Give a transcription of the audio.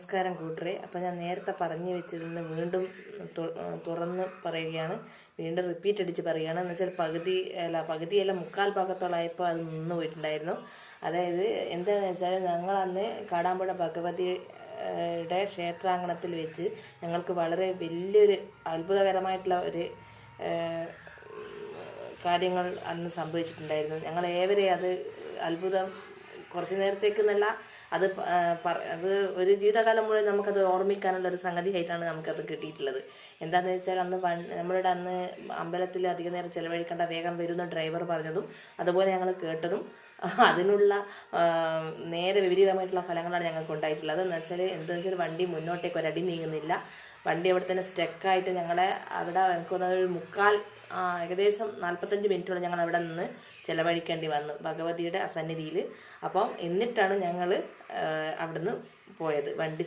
നമസ്കാരം കൂട്ടരെ. അപ്പോൾ ഞാൻ നേരത്തെ പറഞ്ഞു വെച്ചതിൽ നിന്ന് വീണ്ടും തുറന്ന് പറയുകയാണ്, വീണ്ടും റിപ്പീറ്റ് അടിച്ച് പറയുകയാണ്. എന്ന് വെച്ചാൽ പകുതിയല്ല മുക്കാൽ ഭാഗത്തോളമായപ്പോൾ അത് നിന്ന് പോയിട്ടുണ്ടായിരുന്നു. അതായത് എന്താണെന്ന് വെച്ചാൽ ഞങ്ങളന്ന് കാടാമ്പുഴ ഭഗവതിയുടെ ക്ഷേത്രാങ്കണത്തിൽ വെച്ച് ഞങ്ങൾക്ക് വളരെ വലിയൊരു അത്ഭുതകരമായിട്ടുള്ള ഒരു കാര്യങ്ങൾ അന്ന് സംഭവിച്ചിട്ടുണ്ടായിരുന്നു. ഞങ്ങളേവരെ അത് അത്ഭുതം കുറച്ച് നേരത്തേക്കെന്നല്ല, അത് ഒരു ജീവിതകാലം മുഴുവൻ നമുക്കത് ഓർമ്മിക്കാനുള്ള ഒരു സംഗതിയായിട്ടാണ് നമുക്കത് കിട്ടിയിട്ടുള്ളത്. എന്താണെന്ന് വെച്ചാൽ നമ്മളുടെ അന്ന് അമ്പലത്തിൽ അധിക നേരം ചിലവഴിക്കേണ്ട വേഗം വരുന്ന ഡ്രൈവർ പറഞ്ഞതും അതുപോലെ ഞങ്ങൾ കേട്ടതും അതിനുള്ള നേരെ വിപരീതമായിട്ടുള്ള ഫലങ്ങളാണ് ഞങ്ങൾക്ക് ഉണ്ടായിട്ടുള്ളത്. എന്താണെന്ന് വെച്ചാൽ വണ്ടി മുന്നോട്ടേക്ക് ഒരടി നീങ്ങുന്നില്ല. വണ്ടി അവിടെ തന്നെ സ്റ്റക്കായിട്ട് ഞങ്ങളെ അവിടെ എനിക്കൊരു ഏകദേശം 45 മിനിറ്റോളം ഞങ്ങൾ അവിടെ നിന്ന് ചിലവഴിക്കേണ്ടി വന്നു ഭഗവതിയുടെ സന്നിധിയിൽ. അപ്പം എന്നിട്ടാണ് ഞങ്ങൾ അവിടുന്ന് പോയത്. വണ്ടി